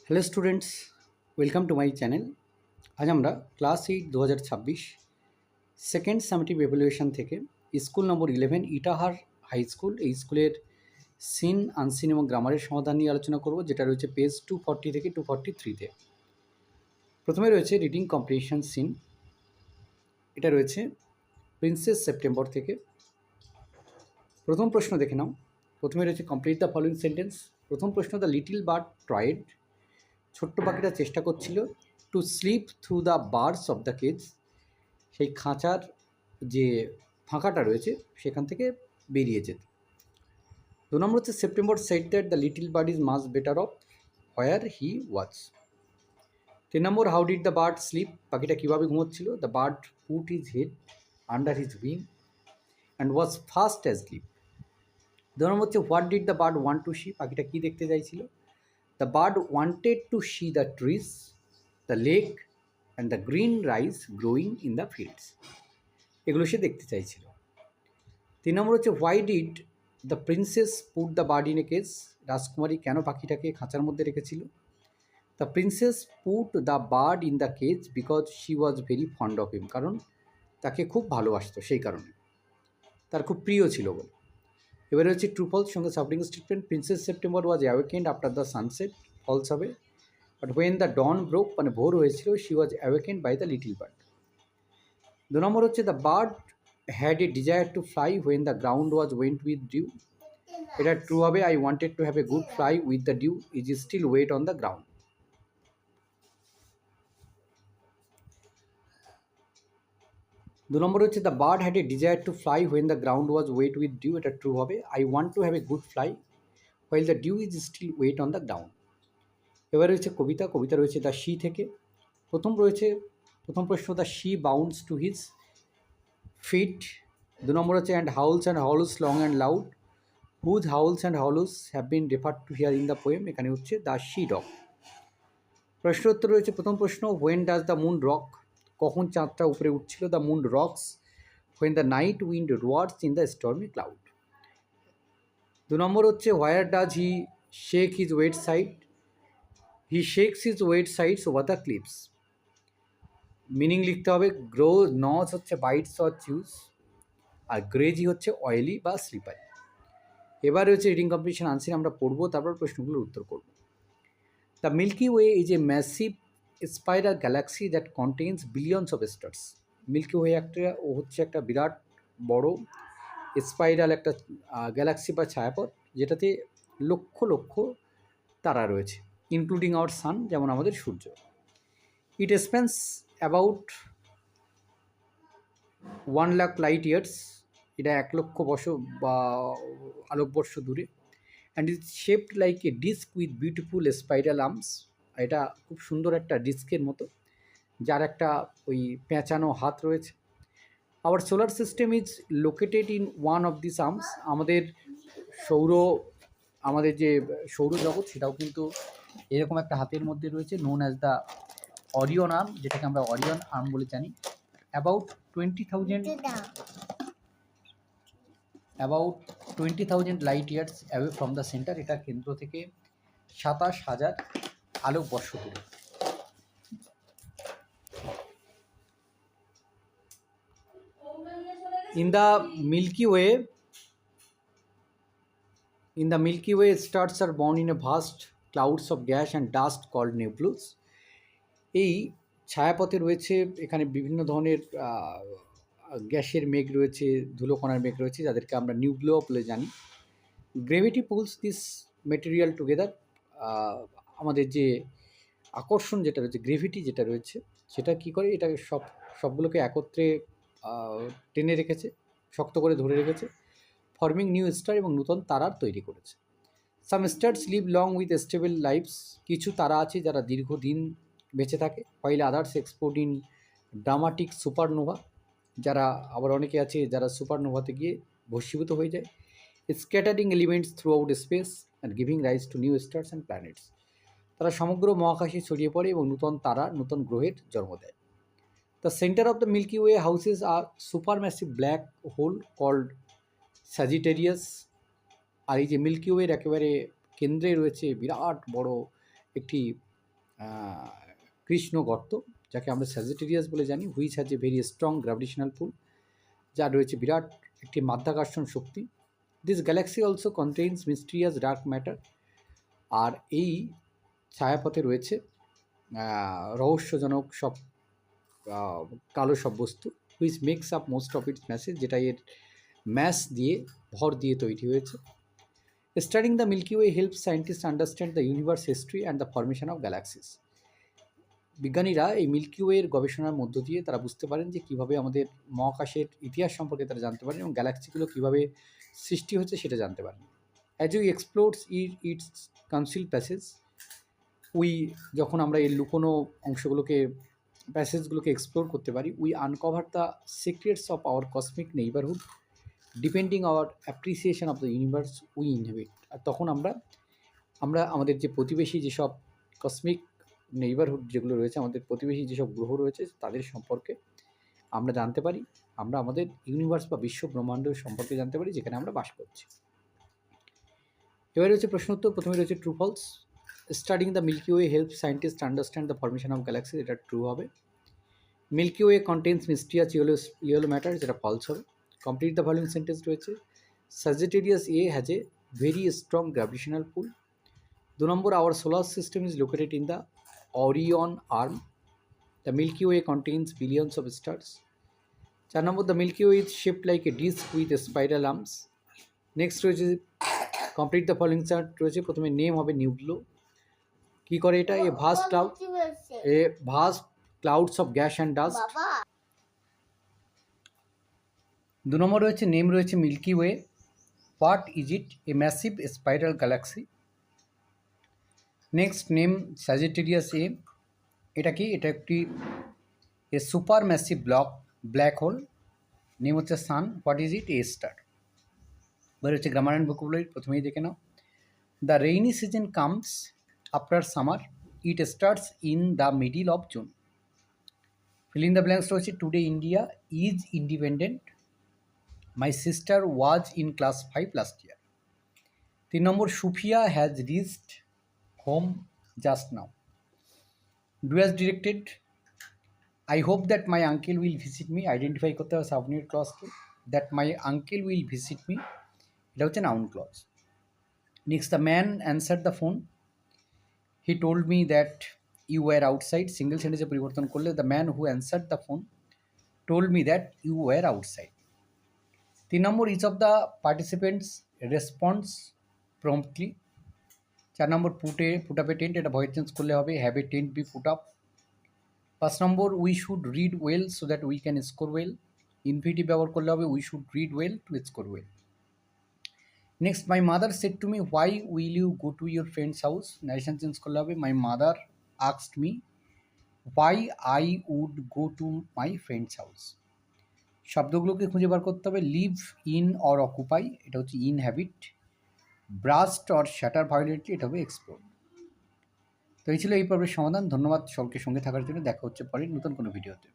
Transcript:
Hello students, welcome to my channel. আজ আমরা class 8 2026 second summative evaluation থেকে school number 11 Itahar high school, এই স্কুলের সিন, আনসিন এবং গ্রামারের সমাধান নিয়ে আলোচনা করব, যেটা রয়েছে পেজ 240 থেকে 243-তে। প্রথমে রয়েছে রিডিং কম্প্রিহেনশন সিন। এটা রয়েছে প্রিন্সেস সেপ্টেম্বর থেকে। প্রথম প্রশ্ন দেখে নাও। প্রথমে রয়েছে কমপ্লিট দ্য ফলোইং সেন্টেন্স। প্রথম প্রশ্ন, দ্য লিটিল বার্ড ট্রাইড, ছোট্ট পাখিটা চেষ্টা করছিল to slip through the bars of the cage, সেই খাঁচার যে ফাঁকাটা রয়েছে সেখান থেকে বেরিয়ে যেত। 2 নম্বর হচ্ছে September said that the little bird is much better off where he was. 3 নম্বর, how did the bird sleep, পাখিটা কীভাবে ঘুমোচ্ছিল। The bird put his head under his wing and was fast asleep. 2 নম্বর হচ্ছে what did the bird want to see, পাখিটা কী দেখতে চাইছিল। The bird wanted to see the trees, the lake and the green rice growing in the fields. এগুলো সে দেখতে চাইছিল। 3 নম্বর হচ্ছে why did the princess put the bird in a cage, রাজকুমারী কেন পাখিটাকে খাঁচার মধ্যে রেখেছিল। The princess put the bird in the cage because she was very fond of him, কারণ তাকে খুব ভালোবাসতো, সেই কারণে, তার খুব প্রিয় ছিল বলে। এবারে হচ্ছে ট্রু ফলস সঙ্গে supporting statement. Princess September was awakened after the sunset, false হবে। But when the dawn broke, মানে ভোর হয়েছিল, she was awakened by the little bird. 2 নম্বর হচ্ছে the bird had a desire to fly when the ground was went with dew, এটা true হবে। I wanted to have a good fly with the dew is still wet on the ground. 2 নম্বর হচ্ছে the bird had a desire to fly when the ground was wet with dew, এটা true হবে। I want to have a good fly while the dew is still wet on the ground. এবার রয়েছে কবিতা। কবিতা রয়েছে the she থেকে। প্রথম প্রশ্ন, the she bounds to his feet. 2 নম্বর হচ্ছে and howls long and loud, whose howls and howls have been refer to here in the poem, এখানে হচ্ছে the she dog. প্রশ্ন উত্তর রয়েছে প্রথম প্রশ্ন, when does the moon rock, কখন চাঁদটা উপরে উঠছিল। The moon rocks when the night wind roars in the stormy cloud. 2 নম্বর হচ্ছে where does he shake his wet side, he shakes his wet sides over the cliffs. Meaning লিখতে হবে। Grow নজ হচ্ছে bytes or চিউজ, আর গ্রেজি হচ্ছে oily বা slippery. এবার হচ্ছে reading competition answer আমরা পড়বো, তারপর প্রশ্নগুলোর উত্তর করব। The milky Way is a massive spiral galaxy that contains billions of stars. Milky Way হচ্ছে একটা বিরাট বড় স্পাইরাল একটা গ্যালাক্সি বা ছায়াপথ, যেটাতে লক্ষ লক্ষ তারা রয়েছে, ইনক্লুডিং আওয়ার সান, যেমন আমাদের সূর্য। It spans about 1 lakh light years, এটা 1 লক্ষ বা আলোকবর্ষ দূরে। And is shaped like a disc with beautiful spiral arms, এটা খুব সুন্দর একটা ডিস্কের মতো, যার একটা ওই পেঁচানো হাত রয়েছে। Our solar system is located in one of this arms, আমাদের যে সৌরজগৎ সেটাও কিন্তু এরকম একটা হাতের মধ্যে রয়েছে, known as the Orion arm, যেটাকে আমরা অরিয়ন আর্ম বলে জানি। About 20,000 light years away from the centre, এটা কেন্দ্র থেকে 27,000 আলোকবর্ষ দূরে। In the Milky Way, stars are born in a vast clouds of gas and dust called nebulas. এই ছায়াপথে রয়েছে এখানে বিভিন্ন ধরনের গ্যাসের মেঘ রয়েছে, ধুলোকণার মেঘ রয়েছে, যাদেরকে আমরা নিউক্লিও বলে জানি। Gravity pools this material together, আমাদের যে আকর্ষণ যেটা রয়েছে, গ্রেভিটি যেটা রয়েছে, সেটা কি করে, এটাকে সবগুলোকে একত্রে টেনে রেখেছে, শক্ত করে ধরে রেখেছে, ফর্মিং নিউ স্টার, এবং নূতন তারার তৈরি করেছে। Some stars live long with stable lifes, কিছু তারা আছে যারা দীর্ঘদিন বেঁচে থাকে। While others explode in dramatic supernova, যারা আবার অনেকে আছে যারা সুপারনোভাতে গিয়ে ভস্মীভূত হয়ে যায়। Scattering elements through out space and giving rise to new stars and planets, তারা সমগ্র মহাকাশে ছড়িয়ে পড়ে এবং নূতন তারা, নূতন গ্রহের জন্ম দেয়। The centre of the milky way houses a supermassive black hole called Sagittarius, আর এই যে মিল্কি ওয়ের একেবারে কেন্দ্রে রয়েছে বিরাট বড় একটি কৃষ্ণ গর্ত, যাকে আমরা স্যাজিটেরিয়াস বলে জানি, which has a very strong gravitational pull, যার রয়েছে বিরাট একটি মাধ্যাকর্ষণ শক্তি। This galaxy also contains mysterious dark matter, আর এই ছায়াপথে রয়েছে রহস্যজনক সব কালো সব বস্তু, which makes up most of its masses, যেটা এর ম্যাস দিয়ে ভর দিয়ে তৈরি হয়েছে। Studying the milky way help scientist understand the universe history and the formation of galaxies. বিজ্ঞানীরা এই মিল্কি ওয়ের গবেষণার মধ্য দিয়ে তারা বুঝতে পারেন যে কীভাবে আমাদের মহাকাশের ইতিহাস সম্পর্কে তারা জানতে পারেন এবং গ্যালাক্সিগুলো কীভাবে সৃষ্টি হচ্ছে সেটা জানতে পারেন। As you explores its conceal passage, যখন আমরা এর লুকোনো অংশগুলোকে প্যাসেজগুলোকে এক্সপ্লোর করতে পারি, we uncover the secrets of our cosmic neighbourhood depending our appreciation of the universe we inhabit. আর তখন আমরা আমাদের যে প্রতিবেশী যেসব কসমিক নেইবারহুড যেগুলো রয়েছে, আমাদের প্রতিবেশী যেসব গ্রহ রয়েছে তাদের সম্পর্কে আমরা জানতে পারি, আমরা আমাদের ইউনিভার্স বা বিশ্ব ব্রহ্মাণ্ড সম্পর্কে জানতে পারি যেখানে আমরা বাস করছি। এবারে রয়েছে প্রশ্ন উত্তর। প্রথমে রয়েছে true false. Studying the milky way help scientist understand the formation of galaxy, এটা ট্রু হবে। Milky Way contains mysterious yellow matter, যেটা ফলস হবে। কমপ্লিট দ্য ফলোইং সেন্টেন্স রয়েছে Sagittarius A has a very strong gravitational pull. 2 number, our solar system is located in the Orion arm. The Milky Way contains billions of stars. 4 number, the Milky Way is shaped like a disc with spiral arms. Next রয়েছে complete the following chart রয়েছে। প্রথমে name হবে নিউক্লো। কী করে এটা? A vast clouds of gas and dust. 2 নম্বর রয়েছে নেম রয়েছে milky way. What is it? A massive spiral galaxy. Next name Sagittarius A, এটা কি? এটা একটি a super massive black hole. Name হচ্ছে sun. What is it? A star. এবার হচ্ছে গ্রামার অ্যান্ড ভোকাবুলারি। প্রথমেই দেখে নাও। The rainy season comes after summer, it starts in the middle of June. Fill in the blanks রয়েছে today India is independent, my sister was in class 5 last year. 3 নম্বর, Sufia has reached home just now. Do as directed, I hope that my uncle will visit me. Identify করতে হবে subordinate ক্লজকে। That my uncle will visit me, এটা হচ্ছে noun clause. Next, the man answer the phone, he told me that you were outside. Single সেন্টেন্সে পরিবর্তন করলে the man who answer the phone told me that you were outside. 3 number, each of the participants response promptly. 4 number, put up a tent, এটা voice change করলে হবে have a tent be put up. 5 number, we should read well so that we can score well. Infinitive ব্যবহার করলে হবে we should read well to score well. Next, my mother said to me why will you go to your friends house. Narration change করলে হবে my mother asked me why I would go to my friends house. শব্দগুলোকে খুঁজে বার করতে হবে। Live in or occupy, এটা হচ্ছে ইনহ্যাবিট। ব্রাস্ট or shatter ভায়োলেটলি, এটা হবে এক্সপ্লোর। তো এই ছিল এই পর্বের সমাধান। ধন্যবাদ সকলকে সঙ্গে থাকার জন্য। দেখা হচ্ছে পরে নতুন কোনো ভিডিওতে।